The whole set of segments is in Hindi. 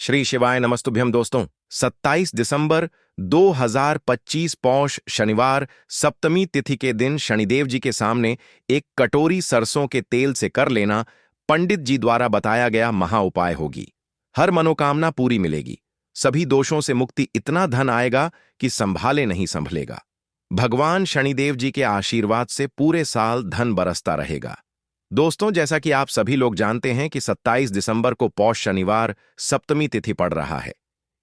श्री शिवाय नमस्तुभ्यम दोस्तों। 27 दिसंबर 2025 पौष शनिवार सप्तमी तिथि के दिन शनिदेव जी के सामने एक कटोरी सरसों के तेल से कर लेना पंडित जी द्वारा बताया गया महा उपाय होगी। हर मनोकामना पूरी मिलेगी, सभी दोषों से मुक्ति, इतना धन आएगा कि संभाले नहीं संभलेगा। भगवान शनिदेव जी के आशीर्वाद से पूरे साल धन बरसता रहेगा। दोस्तों, जैसा कि आप सभी लोग जानते हैं कि 27 दिसंबर को पौष शनिवार सप्तमी तिथि पड़ रहा है।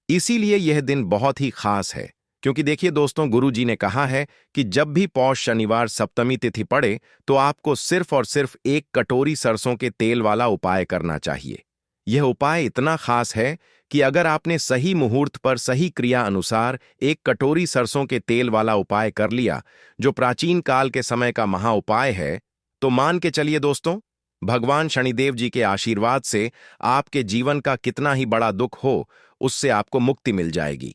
इसीलिए यह दिन बहुत ही खास है, क्योंकि देखिए दोस्तों, गुरु जी ने कहा है कि जब भी पौष शनिवार सप्तमी तिथि पड़े तो आपको सिर्फ और सिर्फ एक कटोरी सरसों के तेल वाला उपाय करना चाहिए। यह उपाय इतना खास है कि अगर आपने सही मुहूर्त पर सही क्रिया अनुसार एक कटोरी सरसों के तेल वाला उपाय कर लिया, जो प्राचीन काल के समय का महा उपाय है, तो मान के चलिए दोस्तों, भगवान शनिदेव जी के आशीर्वाद से आपके जीवन का कितना ही बड़ा दुख हो, उससे आपको मुक्ति मिल जाएगी।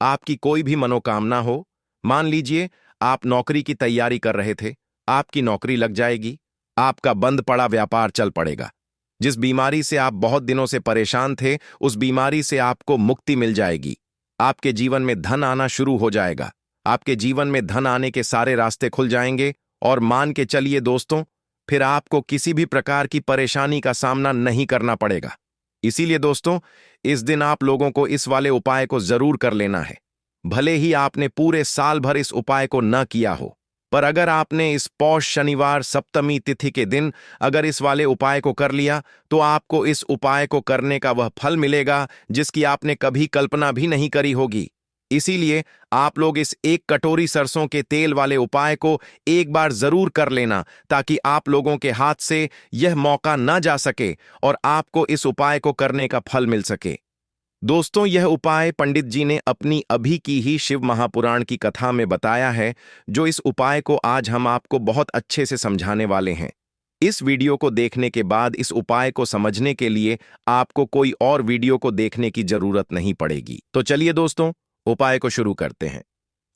आपकी कोई भी मनोकामना हो, मान लीजिए आप नौकरी की तैयारी कर रहे थे, आपकी नौकरी लग जाएगी। आपका बंद पड़ा व्यापार चल पड़ेगा। जिस बीमारी से आप बहुत दिनों से परेशान थे, उस बीमारी से आपको मुक्ति मिल जाएगी। आपके जीवन में धन आना शुरू हो जाएगा। आपके जीवन में धन आने के सारे रास्ते खुल जाएंगे और मान के चलिए दोस्तों, फिर आपको किसी भी प्रकार की परेशानी का सामना नहीं करना पड़ेगा। इसीलिए दोस्तों, इस दिन आप लोगों को इस वाले उपाय को जरूर कर लेना है। भले ही आपने पूरे साल भर इस उपाय को न किया हो, पर अगर आपने इस पौष शनिवार सप्तमी तिथि के दिन अगर इस वाले उपाय को कर लिया, तो आपको इस उपाय को करने का वह फल मिलेगा जिसकी आपने कभी कल्पना भी नहीं करी होगी। इसीलिए आप लोग इस एक कटोरी सरसों के तेल वाले उपाय को एक बार जरूर कर लेना, ताकि आप लोगों के हाथ से यह मौका न जा सके और आपको इस उपाय को करने का फल मिल सके। दोस्तों, यह उपाय पंडित जी ने अपनी अभी की ही शिव महापुराण की कथा में बताया है, जो इस उपाय को आज हम आपको बहुत अच्छे से समझाने वाले हैं। इस वीडियो को देखने के बाद इस उपाय को समझने के लिए आपको कोई और वीडियो को देखने की जरूरत नहीं पड़ेगी। तो चलिए दोस्तों, उपाय को शुरू करते हैं।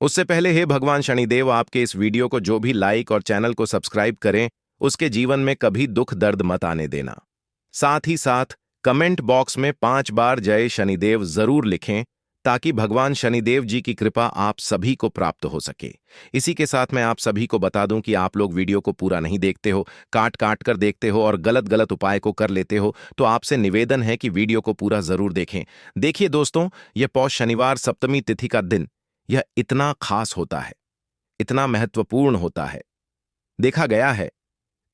उससे पहले हे भगवान शनिदेव, आपके इस वीडियो को जो भी लाइक और चैनल को सब्सक्राइब करें, उसके जीवन में कभी दुख दर्द मत आने देना। साथ ही साथ कमेंट बॉक्स में 5 बार जय शनिदेव जरूर लिखें, ताकि भगवान शनिदेव जी की कृपा आप सभी को प्राप्त हो सके। इसी के साथ मैं आप सभी को बता दूं कि आप लोग वीडियो को पूरा नहीं देखते हो, काट काट कर देखते हो और गलत गलत उपाय को कर लेते हो, तो आपसे निवेदन है कि वीडियो को पूरा जरूर देखें। देखिए दोस्तों, यह पौष शनिवार सप्तमी तिथि का दिन यह इतना खास होता है, इतना महत्वपूर्ण होता है। देखा गया है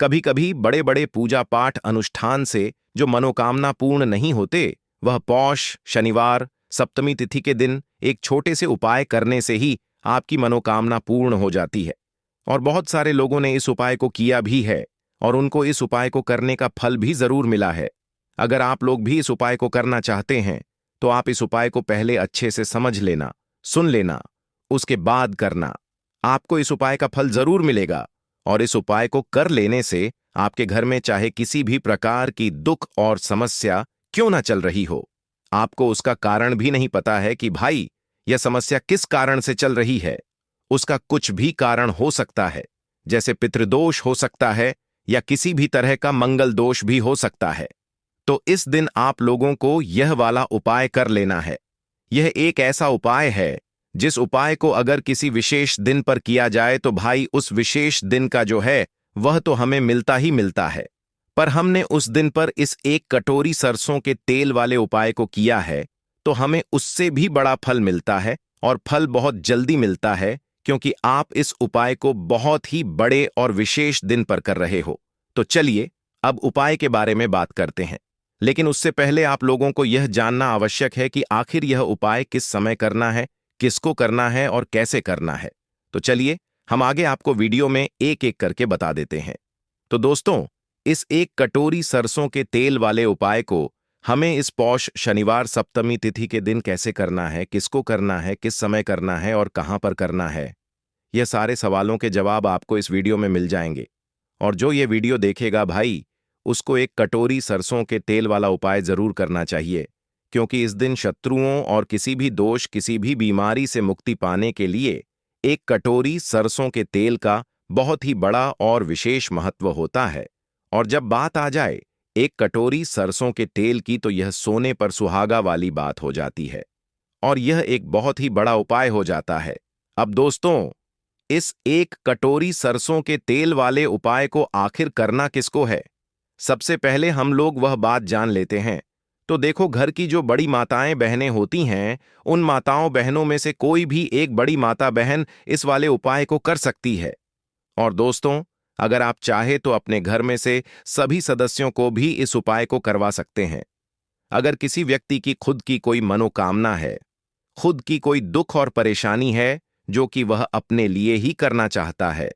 कभी कभी बड़े बड़े पूजा पाठ अनुष्ठान से जो मनोकामना पूर्ण नहीं होते, वह पौष शनिवार सप्तमी तिथि के दिन एक छोटे से उपाय करने से ही आपकी मनोकामना पूर्ण हो जाती है। और बहुत सारे लोगों ने इस उपाय को किया भी है और उनको इस उपाय को करने का फल भी जरूर मिला है। अगर आप लोग भी इस उपाय को करना चाहते हैं, तो आप इस उपाय को पहले अच्छे से समझ लेना, सुन लेना, उसके बाद करना। आपको इस उपाय का फल जरूर मिलेगा और इस उपाय को कर लेने से आपके घर में चाहे किसी भी प्रकार की दुख और समस्या क्यों ना चल रही हो, आपको उसका कारण भी नहीं पता है कि भाई यह समस्या किस कारण से चल रही है, उसका कुछ भी कारण हो सकता है, जैसे पितृदोष हो सकता है या किसी भी तरह का मंगल दोष भी हो सकता है। तो इस दिन आप लोगों को यह वाला उपाय कर लेना है। यह एक ऐसा उपाय है जिस उपाय को अगर किसी विशेष दिन पर किया जाए तो भाई उस विशेष दिन का जो है वह तो हमें मिलता ही मिलता है, पर हमने उस दिन पर इस एक कटोरी सरसों के तेल वाले उपाय को किया है तो हमें उससे भी बड़ा फल मिलता है और फल बहुत जल्दी मिलता है, क्योंकि आप इस उपाय को बहुत ही बड़े और विशेष दिन पर कर रहे हो। तो चलिए अब उपाय के बारे में बात करते हैं, लेकिन उससे पहले आप लोगों को यह जानना आवश्यक है कि आखिर यह उपाय किस समय करना है, किसको करना है और कैसे करना है। तो चलिए हम आगे आपको वीडियो में एक एक करके बता देते हैं। तो दोस्तों, इस एक कटोरी सरसों के तेल वाले उपाय को हमें इस पौष शनिवार सप्तमी तिथि के दिन कैसे करना है, किसको करना है, किस समय करना है और कहां पर करना है, यह सारे सवालों के जवाब आपको इस वीडियो में मिल जाएंगे। और जो ये वीडियो देखेगा भाई, उसको एक कटोरी सरसों के तेल वाला उपाय जरूर करना चाहिए, क्योंकि इस दिन शत्रुओं और किसी भी दोष, किसी भी बीमारी से मुक्ति पाने के लिए एक कटोरी सरसों के तेल का बहुत ही बड़ा और विशेष महत्व होता है। और जब बात आ जाए एक कटोरी सरसों के तेल की तो यह सोने पर सुहागा वाली बात हो जाती है और यह एक बहुत ही बड़ा उपाय हो जाता है। अब दोस्तों, इस एक कटोरी सरसों के तेल वाले उपाय को आखिर करना किसको है? सबसे पहले हम लोग वह बात जान लेते हैं। तो देखो, घर की जो बड़ी माताएं बहनें होती हैं, उन माताओं बहनों में से कोई भी एक बड़ी माता बहन इस वाले उपाय को कर सकती है। और दोस्तों, अगर आप चाहे तो अपने घर में से सभी सदस्यों को भी इस उपाय को करवा सकते हैं। अगर किसी व्यक्ति की खुद की कोई मनोकामना है, खुद की कोई दुख और परेशानी है जो कि वह अपने लिए ही करना चाहता है,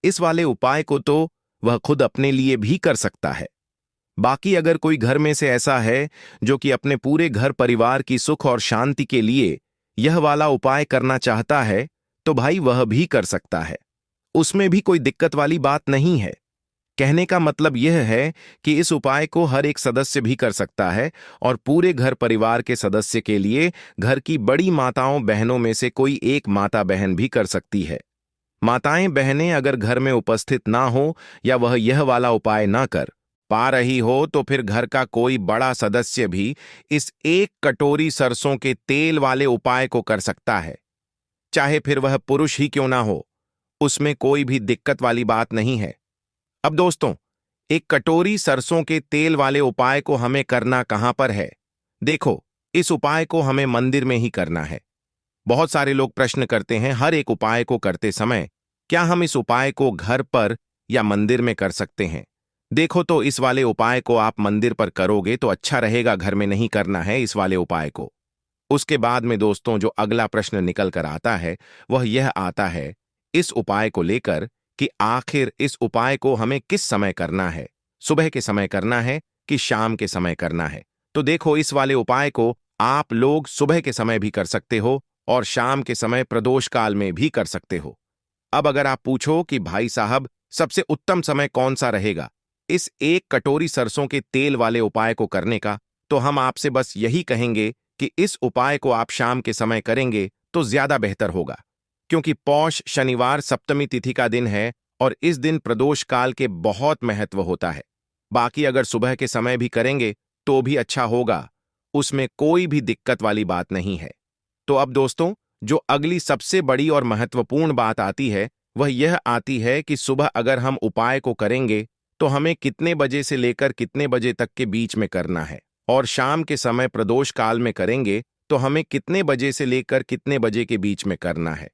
इस वाले उपाय को तो वह खुद अपने लिए भी कर सकता है। बाकी अगर कोई घर में से ऐसा है जो कि अपने पूरे घर परिवार की सुख और शांति के लिए यह वाला उपाय करना चाहता है, तो भाई वह भी कर सकता है। उसमें भी कोई दिक्कत वाली बात नहीं है। कहने का मतलब यह है कि इस उपाय को हर एक सदस्य भी कर सकता है और पूरे घर परिवार के सदस्य के लिए घर की बड़ी माताओं बहनों में से कोई एक माता बहन भी कर सकती है। माताएं बहनें अगर घर में उपस्थित ना हो या वह यह वाला उपाय ना कर पा रही हो, तो फिर घर का कोई बड़ा सदस्य भी इस एक कटोरी सरसों के तेल वाले उपाय को कर सकता है। चाहे फिर वह पुरुष ही क्यों ना हो, उसमें कोई भी दिक्कत वाली बात नहीं है। अब दोस्तों, एक कटोरी सरसों के तेल वाले उपाय को हमें करना कहां पर है? देखो, इस उपाय को हमें मंदिर में ही करना है। बहुत सारे लोग प्रश्न करते हैं हर एक उपाय को करते समय, क्या हम इस उपाय को घर पर या मंदिर में कर सकते हैं? देखो, तो इस वाले उपाय को आप मंदिर पर करोगे तो अच्छा रहेगा, घर में नहीं करना है इस वाले उपाय को। उसके बाद में दोस्तों, जो अगला प्रश्न निकल कर आता है वह यह आता है इस उपाय को लेकर कि आखिर इस उपाय को हमें किस समय करना है, सुबह के समय करना है कि शाम के समय करना है? तो देखो, इस वाले उपाय को आप लोग सुबह के समय भी कर सकते हो और शाम के समय प्रदोष काल में भी कर सकते हो। अब अगर आप पूछो कि भाई साहब, सबसे उत्तम समय कौन सा रहेगा इस एक कटोरी सरसों के तेल वाले उपाय को करने का, तो हम आपसे बस यही कहेंगे कि इस उपाय को आप शाम के समय करेंगे तो ज्यादा बेहतर होगा, क्योंकि पौष शनिवार सप्तमी तिथि का दिन है और इस दिन प्रदोष काल के बहुत महत्व होता है। बाकी अगर सुबह के समय भी करेंगे तो भी अच्छा होगा, उसमें कोई भी दिक्कत वाली बात नहीं है। तो अब दोस्तों, जो अगली सबसे बड़ी और महत्वपूर्ण बात आती है वह यह आती है कि सुबह अगर हम उपाय को करेंगे तो हमें कितने बजे से लेकर कितने बजे तक के बीच में करना है, और शाम के समय प्रदोष काल में करेंगे तो हमें कितने बजे से लेकर कितने बजे के बीच में करना है।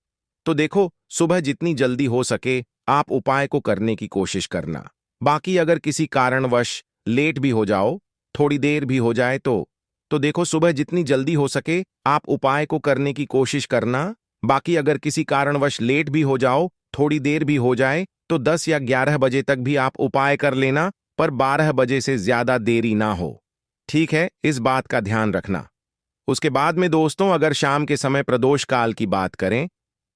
तो देखो, सुबह जितनी जल्दी हो सके आप उपाय को करने की कोशिश करना। बाकी अगर किसी कारणवश लेट भी हो जाओ, थोड़ी देर भी हो जाए तो देखो, सुबह जितनी जल्दी हो सके आप उपाय को करने की कोशिश करना। बाकी अगर किसी कारणवश लेट भी हो जाओ, थोड़ी देर भी हो जाए, तो 10 या 11 बजे तक भी आप उपाय कर लेना, पर 12 बजे से ज्यादा देरी ना हो। ठीक है, इस बात का ध्यान रखना। उसके बाद में दोस्तों, अगर शाम के समय प्रदोष काल की बात करें,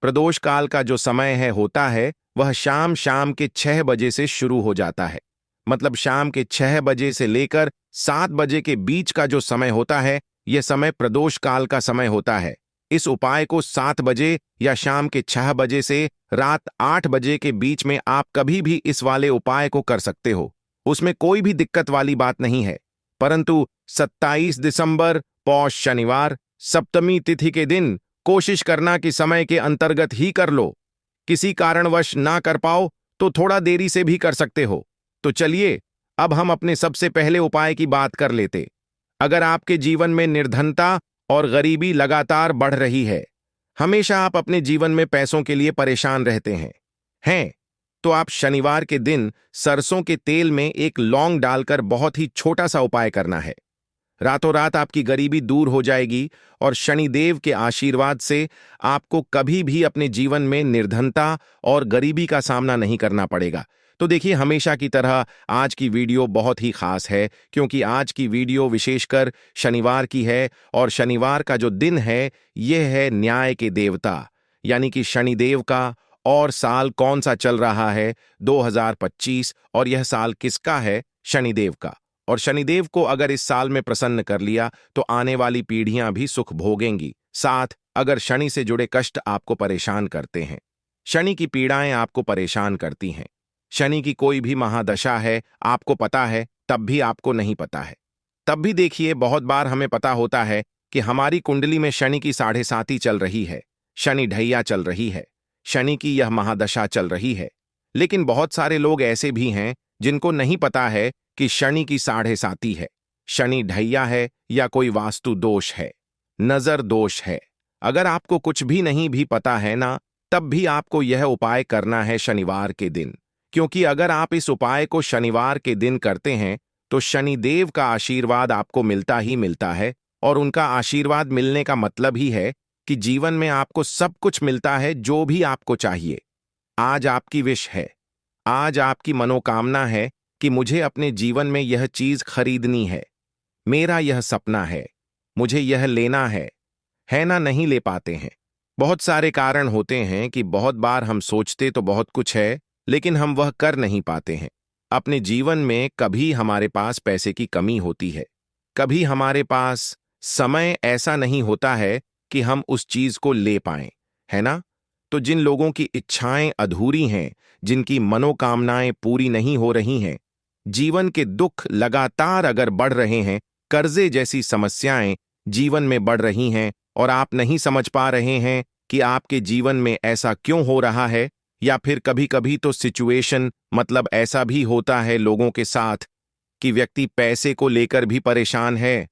प्रदोष काल का जो समय है होता है वह शाम के 6 बजे से शुरू हो जाता है। मतलब शाम के 6 बजे से लेकर 7 बजे के बीच का जो समय होता है, यह समय प्रदोष काल का समय होता है। इस उपाय को 7 बजे या शाम के 6 बजे से रात 8 बजे के बीच में आप कभी भी इस वाले उपाय को कर सकते हो, उसमें कोई भी दिक्कत वाली बात नहीं है। परंतु 27 दिसंबर पौष शनिवार सप्तमी तिथि के दिन कोशिश करना कि समय के अंतर्गत ही कर लो। किसी कारणवश ना कर पाओ तो थोड़ा देरी से भी कर सकते हो। तो चलिए, अब हम अपने सबसे पहले उपाय की बात कर लेते। अगर आपके जीवन में निर्धनता और गरीबी लगातार बढ़ रही है, हमेशा आप अपने जीवन में पैसों के लिए परेशान रहते हैं तो आप शनिवार के दिन सरसों के तेल में एक लौंग डालकर बहुत ही छोटा सा उपाय करना है। रातों रात आपकी गरीबी दूर हो जाएगी और शनिदेव के आशीर्वाद से आपको कभी भी अपने जीवन में निर्धनता और गरीबी का सामना नहीं करना पड़ेगा। तो देखिए, हमेशा की तरह आज की वीडियो बहुत ही खास है, क्योंकि आज की वीडियो विशेषकर शनिवार की है और शनिवार का जो दिन है यह है न्याय के देवता यानी कि शनिदेव का। और साल कौन सा चल रहा है? 2025। और यह साल किसका है? शनिदेव का। और शनिदेव को अगर इस साल में प्रसन्न कर लिया तो आने वाली पीढ़ियां भी सुख भोगेंगी। साथ अगर शनि से जुड़े कष्ट आपको परेशान करते हैं, शनि की पीड़ाएं आपको परेशान करती हैं, शनि की कोई भी महादशा है, आपको पता है, तब भी आपको नहीं पता है। तब भी देखिए, बहुत बार हमें पता होता है कि हमारी कुंडली में शनि की 7.5 चल रही है, शनि ढैया चल रही है, शनि की यह महादशा चल रही है। लेकिन बहुत सारे लोग ऐसे भी हैं जिनको नहीं पता है कि शनि की 7.5 है, शनि ढैया है या कोई वास्तु दोष है, नजर दोष है। अगर आपको कुछ भी नहीं भी पता है ना, तब भी आपको यह उपाय करना है शनिवार के दिन, क्योंकि अगर आप इस उपाय को शनिवार के दिन करते हैं तो शनिदेव का आशीर्वाद आपको मिलता ही मिलता है। और उनका आशीर्वाद मिलने का मतलब ही है कि जीवन में आपको सब कुछ मिलता है जो भी आपको चाहिए। आज आपकी विश है, आज आपकी मनोकामना है कि मुझे अपने जीवन में यह चीज खरीदनी है, मेरा यह सपना है, मुझे यह लेना है ना? नहीं ले पाते हैं। बहुत सारे कारण होते हैं कि बहुत बार हम सोचते तो बहुत कुछ है, लेकिन हम वह कर नहीं पाते हैं। अपने जीवन में कभी हमारे पास पैसे की कमी होती है, कभी हमारे पास समय ऐसा नहीं होता है कि हम उस चीज को ले पाएं, है ना? तो जिन लोगों की इच्छाएं अधूरी हैं, जिनकी मनोकामनाएं पूरी नहीं हो रही हैं, जीवन के दुख लगातार अगर बढ़ रहे हैं, कर्जे जैसी समस्याएं जीवन में बढ़ रही हैं और आप नहीं समझ पा रहे हैं कि आपके जीवन में ऐसा क्यों हो रहा है, या फिर कभी कभी तो सिचुएशन मतलब ऐसा भी होता है लोगों के साथ कि व्यक्ति पैसे को लेकर भी परेशान है,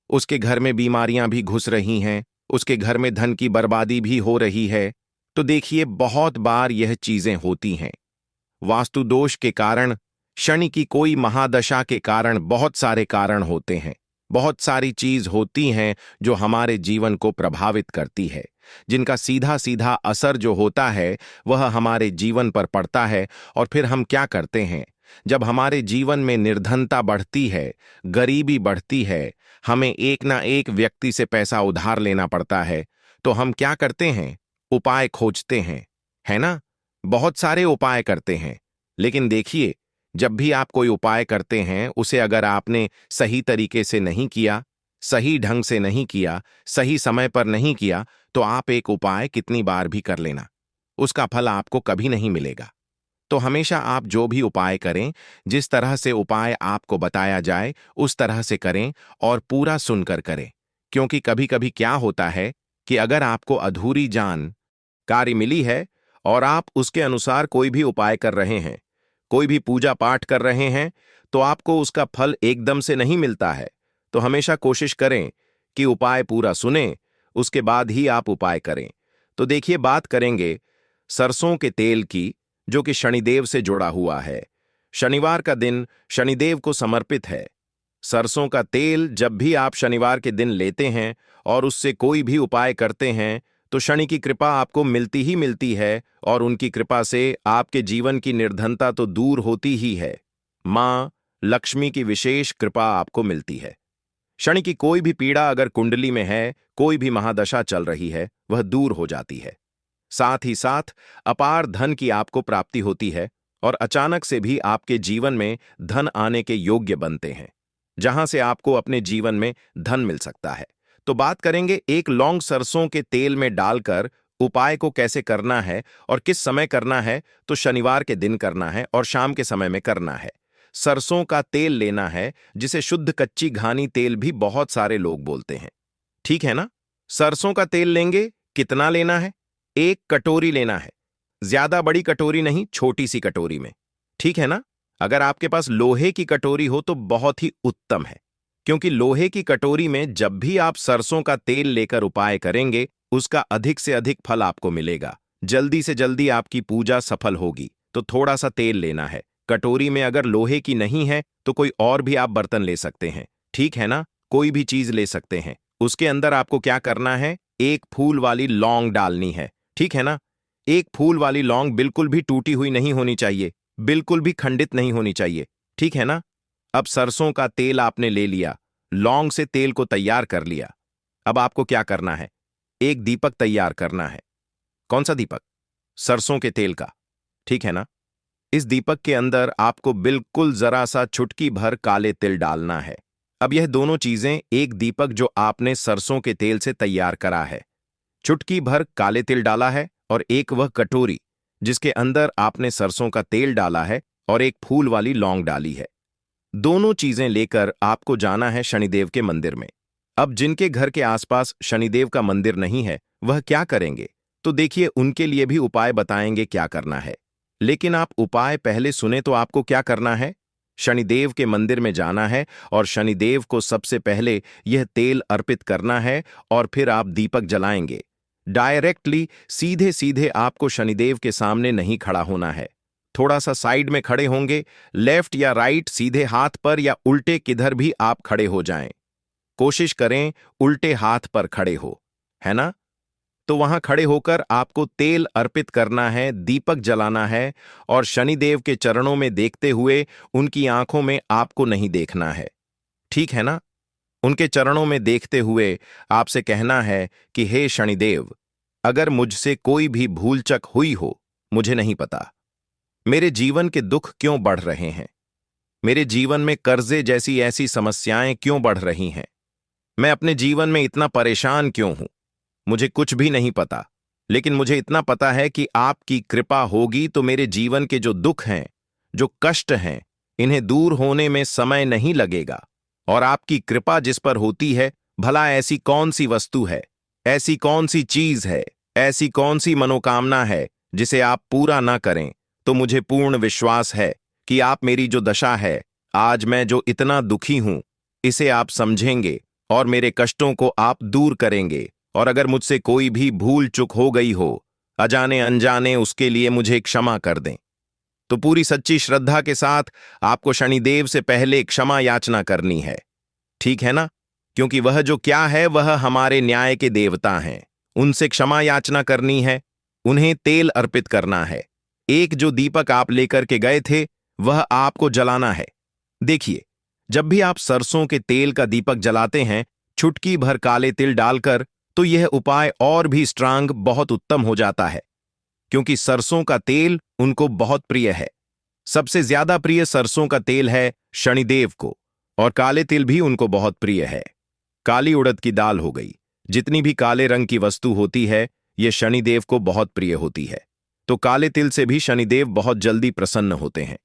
उसके घर में बीमारियां भी घुस रही हैं, उसके घर में धन की बर्बादी भी हो रही है। तो देखिए, बहुत बार यह चीजें होती हैं वास्तु दोष के कारण, शनि की कोई महादशा के कारण। बहुत सारे कारण होते हैं, बहुत सारी चीज होती हैं जो हमारे जीवन को प्रभावित करती है, जिनका सीधा सीधा असर जो होता है वह हमारे जीवन पर पड़ता है। और फिर हम क्या करते हैं, जब हमारे जीवन में निर्धनता बढ़ती है, गरीबी बढ़ती है, हमें एक ना एक व्यक्ति से पैसा उधार लेना पड़ता है, तो हम क्या करते हैं, उपाय खोजते हैं, है ना? बहुत सारे उपाय करते हैं। लेकिन देखिए, जब भी आप कोई उपाय करते हैं, उसे अगर आपने सही तरीके से नहीं किया, सही ढंग से नहीं किया, सही समय पर नहीं किया, तो आप एक उपाय कितनी बार भी कर लेना, उसका फल आपको कभी नहीं मिलेगा। तो हमेशा आप जो भी उपाय करें, जिस तरह से उपाय आपको बताया जाए उस तरह से करें और पूरा सुनकर करें। क्योंकि कभी कभी क्या होता है कि अगर आपको अधूरी जानकारी मिली है और आप उसके अनुसार कोई भी उपाय कर रहे हैं, कोई भी पूजा पाठ कर रहे हैं, तो आपको उसका फल एकदम से नहीं मिलता है। तो हमेशा कोशिश करें कि उपाय पूरा सुनें, उसके बाद ही आप उपाय करें। तो देखिए, बात करेंगे सरसों के तेल की, जो कि शनिदेव से जुड़ा हुआ है। शनिवार का दिन शनिदेव को समर्पित है। सरसों का तेल जब भी आप शनिवार के दिन लेते हैं और उससे कोई भी उपाय करते हैं, तो शनि की कृपा आपको मिलती ही मिलती है और उनकी कृपा से आपके जीवन की निर्धनता तो दूर होती ही है। मां लक्ष्मी की विशेष कृपा आपको मिलती है। शनि की कोई भी पीड़ा अगर कुंडली में है, कोई भी महादशा चल रही है, वह दूर हो जाती है। साथ ही साथ अपार धन की आपको प्राप्ति होती है और अचानक से भी आपके जीवन में धन आने के योग्य बनते हैं, जहां से आपको अपने जीवन में धन मिल सकता है। तो बात करेंगे एक लौंग सरसों के तेल में डालकर उपाय को कैसे करना है और किस समय करना है। तो शनिवार के दिन करना है और शाम के समय में करना है। सरसों का तेल लेना है, जिसे शुद्ध कच्ची घानी तेल भी बहुत सारे लोग बोलते हैं, ठीक है ना? सरसों का तेल लेंगे, कितना लेना है? 1 कटोरी लेना है, ज्यादा बड़ी कटोरी नहीं, छोटी सी कटोरी में, ठीक है ना? अगर आपके पास लोहे की कटोरी हो तो बहुत ही उत्तम है, क्योंकि लोहे की कटोरी में जब भी आप सरसों का तेल लेकर उपाय करेंगे, उसका अधिक से अधिक फल आपको मिलेगा, जल्दी से जल्दी आपकी पूजा सफल होगी। तो थोड़ा सा तेल लेना है। कटोरी में अगर लोहे की नहीं है तो कोई और भी आप बर्तन ले सकते हैं, ठीक है ना? कोई भी चीज ले सकते हैं। उसके अंदर आपको क्या करना है, 1 फूल वाली लौंग डालनी है, ठीक है ना? 1 फूल वाली लौंग बिल्कुल भी टूटी हुई नहीं होनी चाहिए, बिल्कुल भी खंडित नहीं होनी चाहिए, ठीक है ना? अब सरसों का तेल आपने ले लिया, लौंग से तेल को तैयार कर लिया। अब आपको क्या करना है, एक दीपक तैयार करना है। कौन सा दीपक? सरसों के तेल का, ठीक है ना? इस दीपक के अंदर आपको बिल्कुल जरा सा चुटकी भर काले तिल डालना है। अब यह दोनों चीजें, एक दीपक जो आपने सरसों के तेल से तैयार करा है, चुटकी भर काले तिल डाला है, और एक वह कटोरी जिसके अंदर आपने सरसों का तेल डाला है और एक फूल वाली लौंग डाली है। दोनों चीजें लेकर आपको जाना है शनिदेव के मंदिर में। अब जिनके घर के आसपास शनिदेव का मंदिर नहीं है, वह क्या करेंगे? तो देखिए, उनके लिए भी उपाय बताएंगे क्या करना है। लेकिन आप उपाय पहले सुने तो आपको क्या करना है? शनिदेव के मंदिर में जाना है और शनिदेव को सबसे पहले यह तेल अर्पित करना है और फिर आप दीपक जलाएंगे। डायरेक्टली सीधे सीधे आपको शनिदेव के सामने नहीं खड़ा होना है। थोड़ा सा साइड में खड़े होंगे, लेफ्ट या राइट, सीधे हाथ पर या उल्टे किधर भी आप खड़े हो जाएं। कोशिश करें उल्टे हाथ पर खड़े हो, है ना? तो वहां खड़े होकर आपको तेल अर्पित करना है, दीपक जलाना है और शनिदेव के चरणों में देखते हुए उनकी आंखों में आपको नहीं देखना है। ठीक है ना? उनके चरणों में देखते हुए आपसे कहना है कि हे शनिदेव, अगर मुझसे कोई भी भूलचक हुई हो, मुझे नहीं पता। मेरे जीवन के दुख क्यों बढ़ रहे हैं? मेरे जीवन में कर्जे जैसी ऐसी समस्याएं क्यों बढ़ रही हैं? मैं अपने जीवन में इतना परेशान क्यों हूं? मुझे कुछ भी नहीं पता, लेकिन मुझे इतना पता है कि आपकी कृपा होगी तो मेरे जीवन के जो दुख हैं, जो कष्ट हैं, इन्हें दूर होने में समय नहीं लगेगा। और आपकी कृपा जिस पर होती है, भला ऐसी कौन सी वस्तु है, ऐसी कौन सी चीज है, ऐसी कौन सी मनोकामना है जिसे आप पूरा ना करें? तो मुझे पूर्ण विश्वास है कि आप मेरी जो दशा है, आज मैं जो इतना दुखी हूं, इसे आप समझेंगे और मेरे कष्टों को आप दूर करेंगे। और अगर मुझसे कोई भी भूल चूक हो गई हो, अजाने अनजाने, उसके लिए मुझे क्षमा कर दें। तो पूरी सच्ची श्रद्धा के साथ आपको शनिदेव से पहले क्षमा याचना करनी है। ठीक है ना? क्योंकि वह जो क्या है, वह हमारे न्याय के देवता हैं। उनसे क्षमा याचना करनी है, उन्हें तेल अर्पित करना है। एक जो दीपक आप लेकर के गए थे, वह आपको जलाना है। देखिए, जब भी आप सरसों के तेल का दीपक जलाते हैं, चुटकी भर काले तिल डालकर, तो यह उपाय और भी स्ट्रांग, बहुत उत्तम हो जाता है। क्योंकि सरसों का तेल उनको बहुत प्रिय है। सबसे ज्यादा प्रिय सरसों का तेल है शनिदेव को, और काले तिल भी उनको बहुत प्रिय है। काली उड़द की दाल हो गई, जितनी भी काले रंग की वस्तु होती है, यह शनिदेव को बहुत प्रिय होती है। तो काले तिल से भी शनिदेव बहुत जल्दी प्रसन्न होते हैं।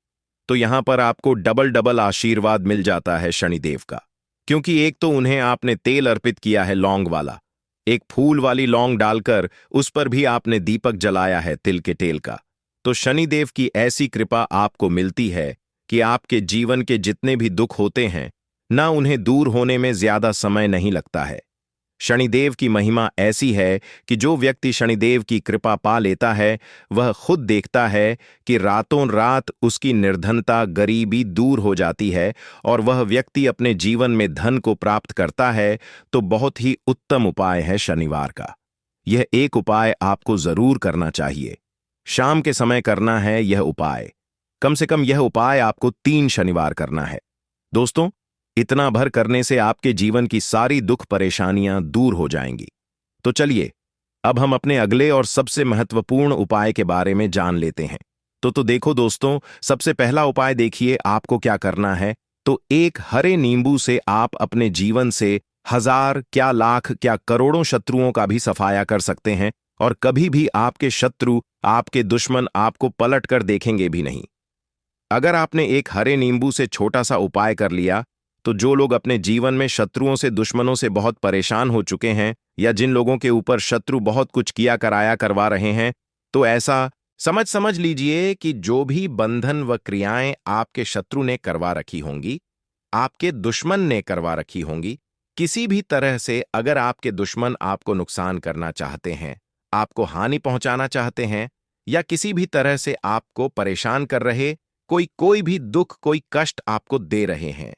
तो यहां पर आपको डबल डबल आशीर्वाद मिल जाता है शनिदेव का। क्योंकि एक तो उन्हें आपने तेल अर्पित किया है लौंग वाला, एक फूल वाली लौंग डालकर उस पर भी आपने दीपक जलाया है तिल के तेल का। तो शनिदेव की ऐसी कृपा आपको मिलती है कि आपके जीवन के जितने भी दुख होते हैं ना, उन्हें दूर होने में ज्यादा समय नहीं लगता है। शनिदेव की महिमा ऐसी है कि जो व्यक्ति शनिदेव की कृपा पा लेता है, वह खुद देखता है कि रातों रात उसकी निर्धनता, गरीबी दूर हो जाती है और वह व्यक्ति अपने जीवन में धन को प्राप्त करता है। तो बहुत ही उत्तम उपाय है शनिवार का। यह एक उपाय आपको जरूर करना चाहिए। शाम के समय करना है यह उपाय। कम से कम यह उपाय आपको 3 शनिवार करना है। दोस्तों, इतना भर करने से आपके जीवन की सारी दुख परेशानियां दूर हो जाएंगी। तो चलिए, अब हम अपने अगले और सबसे महत्वपूर्ण उपाय के बारे में जान लेते हैं। तो देखो दोस्तों, सबसे पहला उपाय देखिए आपको क्या करना है। तो एक हरे नींबू से आप अपने जीवन से हजार, क्या लाख, क्या करोड़ों शत्रुओं का भी सफाया कर सकते हैं और कभी भी आपके शत्रु, आपके दुश्मन आपको पलट कर देखेंगे भी नहीं। अगर आपने एक हरे नींबू से छोटा सा उपाय कर लिया, तो जो लोग अपने जीवन में शत्रुओं से, दुश्मनों से बहुत परेशान हो चुके हैं, या जिन लोगों के ऊपर शत्रु बहुत कुछ किया कराया करवा रहे हैं, तो ऐसा समझ लीजिए कि जो भी बंधन व क्रियाएं आपके शत्रु ने करवा रखी होंगी, आपके दुश्मन ने करवा रखी होंगी, किसी भी तरह से अगर आपके दुश्मन आपको नुकसान करना चाहते हैं, आपको हानि पहुंचाना चाहते हैं, या किसी भी तरह से आपको परेशान कर रहे, कोई भी दुख, कोई कष्ट आपको दे रहे हैं,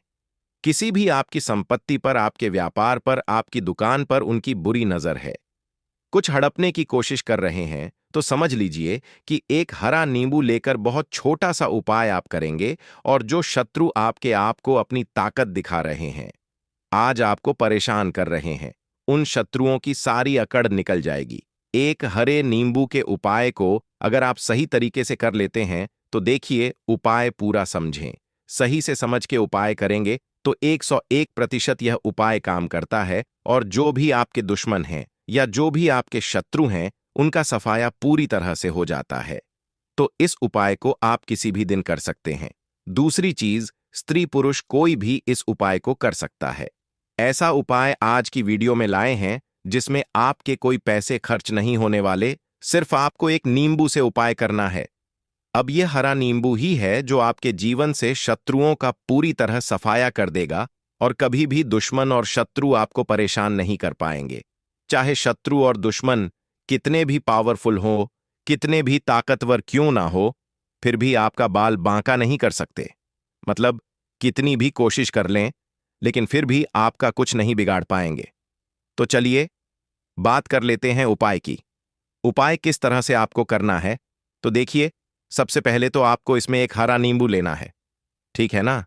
किसी भी आपकी संपत्ति पर, आपके व्यापार पर, आपकी दुकान पर उनकी बुरी नजर है, कुछ हड़पने की कोशिश कर रहे हैं, तो समझ लीजिए कि एक हरा नींबू लेकर बहुत छोटा सा उपाय आप करेंगे और जो शत्रु आपके आप को अपनी ताकत दिखा रहे हैं, आज आपको परेशान कर रहे हैं, उन शत्रुओं की सारी अकड़ निकल जाएगी। एक हरे नींबू के उपाय को अगर आप सही तरीके से कर लेते हैं, तो देखिए, उपाय पूरा समझें, सही से समझ के उपाय करेंगे तो 101% यह उपाय काम करता है और जो भी आपके दुश्मन हैं या जो भी आपके शत्रु हैं, उनका सफाया पूरी तरह से हो जाता है। तो इस उपाय को आप किसी भी दिन कर सकते हैं। दूसरी चीज, स्त्री पुरुष कोई भी इस उपाय को कर सकता है। ऐसा उपाय आज की वीडियो में लाए हैं जिसमें आपके कोई पैसे खर्च नहीं होने वाले, सिर्फ आपको एक नींबू से उपाय करना है। अब यह हरा नींबू ही है जो आपके जीवन से शत्रुओं का पूरी तरह सफाया कर देगा और कभी भी दुश्मन और शत्रु आपको परेशान नहीं कर पाएंगे। चाहे शत्रु और दुश्मन कितने भी पावरफुल हो, कितने भी ताकतवर क्यों ना हो, फिर भी आपका बाल बांका नहीं कर सकते। मतलब कितनी भी कोशिश कर लें, लेकिन फिर भी आपका कुछ नहीं बिगाड़ पाएंगे। तो चलिए बात कर लेते हैं उपाय की। उपाय किस तरह से आपको करना है, तो देखिए, सबसे पहले तो आपको इसमें एक हरा नींबू लेना है, ठीक है ना।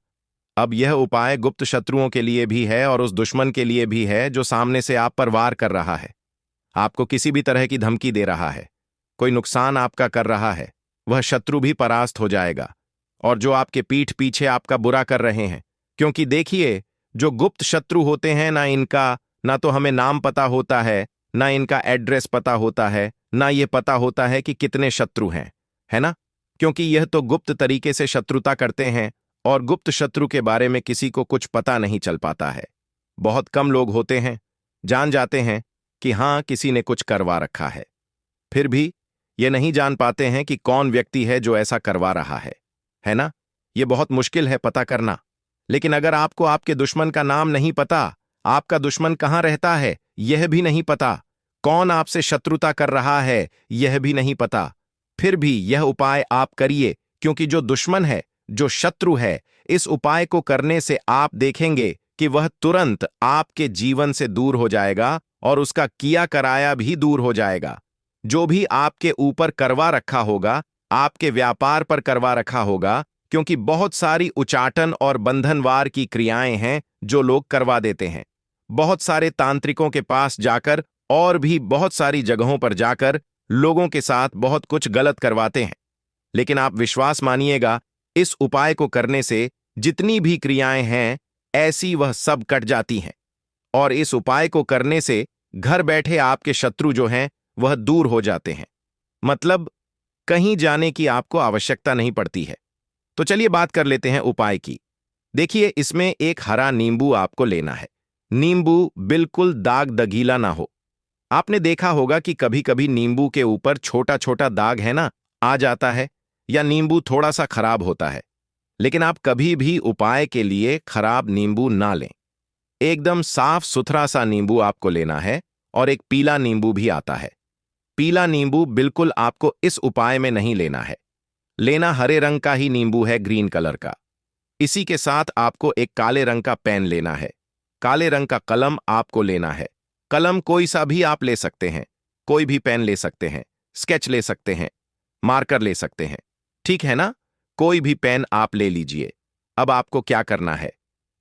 अब यह उपाय गुप्त शत्रुओं के लिए भी है और उस दुश्मन के लिए भी है जो सामने से आप पर वार कर रहा है, आपको किसी भी तरह की धमकी दे रहा है, कोई नुकसान आपका कर रहा है। वह शत्रु भी परास्त हो जाएगा। और जो आपके पीठ पीछे आपका बुरा कर रहे हैं, क्योंकि देखिए, जो गुप्त शत्रु होते हैं ना तो हमें नाम पता होता है, ना इनका एड्रेस पता होता है, ना ये पता होता है कि कितने शत्रु हैं, है ना। क्योंकि यह तो गुप्त तरीके से शत्रुता करते हैं और गुप्त शत्रु के बारे में किसी को कुछ पता नहीं चल पाता है। बहुत कम लोग होते हैं जान जाते हैं कि हां, किसी ने कुछ करवा रखा है, फिर भी ये नहीं जान पाते हैं कि कौन व्यक्ति है जो ऐसा करवा रहा है ना। ये बहुत मुश्किल है पता करना। लेकिन अगर आपको आपके दुश्मन का नाम नहीं पता, आपका दुश्मन कहां रहता है यह भी नहीं पता, कौन आपसे शत्रुता कर रहा है यह भी नहीं पता, फिर भी यह उपाय आप करिए, क्योंकि जो दुश्मन है, जो शत्रु है, इस उपाय को करने से आप देखेंगे कि वह तुरंत आपके जीवन से दूर हो जाएगा और उसका किया कराया भी दूर हो जाएगा। जो भी आपके ऊपर करवा रखा होगा, आपके व्यापार पर करवा रखा होगा, क्योंकि बहुत सारी उचाटन और बंधनवार की क्रियाएं हैं जो लोग करवा देते हैं। बहुत सारे तांत्रिकों के पास जाकर और भी बहुत सारी जगहों पर जाकर लोगों के साथ बहुत कुछ गलत करवाते हैं। लेकिन आप विश्वास मानिएगा, इस उपाय को करने से जितनी भी क्रियाएं हैं ऐसी वह सब कट जाती हैं। और इस उपाय को करने से घर बैठे आपके शत्रु जो हैं वह दूर हो जाते हैं। मतलब कहीं जाने की आपको आवश्यकता नहीं पड़ती है। तो चलिए बात कर लेते हैं उपाय की। देखिए, इसमें एक हरा नींबू आपको लेना है। नींबू बिल्कुल दाग दगीला ना हो। आपने देखा होगा कि कभी कभी नींबू के ऊपर छोटा छोटा दाग है ना, आ जाता है, या नींबू थोड़ा सा खराब होता है। लेकिन आप कभी भी उपाय के लिए खराब नींबू ना लें। एकदम साफ सुथरा सा नींबू आपको लेना है। और एक पीला नींबू भी आता है। पीला नींबू बिल्कुल आपको इस उपाय में नहीं लेना है। लेना हरे रंग का ही नींबू है, ग्रीन कलर का। इसी के साथ आपको एक काले रंग का पेन लेना है। काले रंग का कलम आपको लेना है। कलम कोई सा भी आप ले सकते हैं, कोई भी पेन ले सकते हैं, स्केच ले सकते हैं, मार्कर ले सकते हैं, ठीक है ना। कोई भी पेन आप ले लीजिए। अब आपको क्या करना है,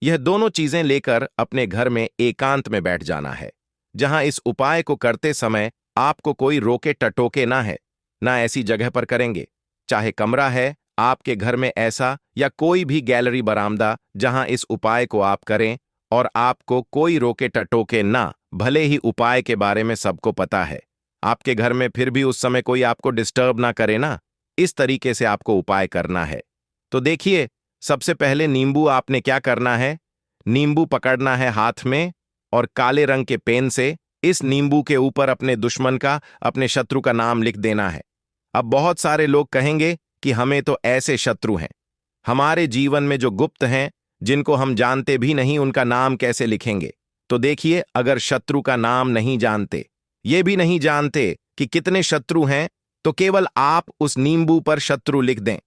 यह दोनों चीजें लेकर अपने घर में एकांत में बैठ जाना है, जहां इस उपाय को करते समय आपको कोई रोके टटोके ना है। ना ऐसी जगह पर करेंगे, चाहे कमरा है आपके घर में ऐसा, या कोई भी गैलरी बरामदा जहां इस उपाय को आप करें और आपको कोई रोके टटोके ना। भले ही उपाय के बारे में सबको पता है आपके घर में, फिर भी उस समय कोई आपको डिस्टर्ब ना करे ना। इस तरीके से आपको उपाय करना है। तो देखिए, सबसे पहले नींबू आपने क्या करना है, नींबू पकड़ना है हाथ में और काले रंग के पेन से इस नींबू के ऊपर अपने दुश्मन का, अपने शत्रु का नाम लिख देना है। अब बहुत सारे लोग कहेंगे कि हमें तो ऐसे शत्रु हैं हमारे जीवन में जो गुप्त हैं, जिनको हम जानते भी नहीं, उनका नाम कैसे लिखेंगे। तो देखिए, अगर शत्रु का नाम नहीं जानते, ये भी नहीं जानते कि कितने शत्रु हैं, तो केवल आप उस नींबू पर शत्रु लिख दें।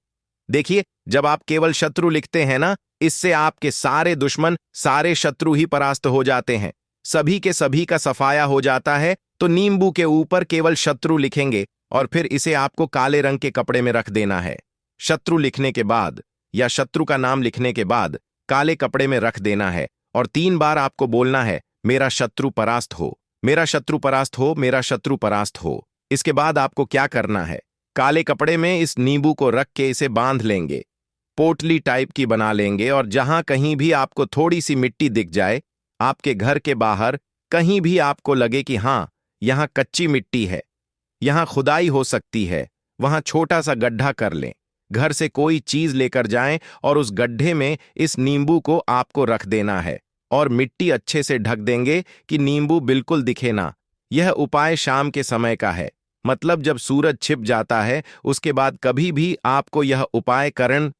देखिए, जब आप केवल शत्रु लिखते हैं ना, इससे आपके सारे दुश्मन, सारे शत्रु ही परास्त हो जाते हैं, सभी के सभी का सफाया हो जाता है। तो नींबू के ऊपर केवल शत्रु लिखेंगे और फिर इसे आपको काले रंग के कपड़े में रख देना है। शत्रु लिखने के बाद या शत्रु का नाम लिखने के बाद काले कपड़े में रख देना है और 3 बार आपको बोलना है, मेरा शत्रु परास्त हो, मेरा शत्रु परास्त हो, मेरा शत्रु परास्त हो। इसके बाद आपको क्या करना है, काले कपड़े में इस नींबू को रख के इसे बांध लेंगे, पोटली टाइप की बना लेंगे। और जहां कहीं भी आपको थोड़ी सी मिट्टी दिख जाए, आपके घर के बाहर कहीं भी आपको लगे कि हां, यहां कच्ची मिट्टी है, यहां खुदाई हो सकती है, वहां छोटा सा गड्ढा कर लें। घर से कोई चीज लेकर जाएं और उस गड्ढे में इस नींबू को आपको रख देना है और मिट्टी अच्छे से ढक देंगे कि नींबू बिल्कुल दिखे ना। यह उपाय शाम के समय का है, मतलब जब सूरज छिप जाता है उसके बाद कभी भी आपको यह उपाय करन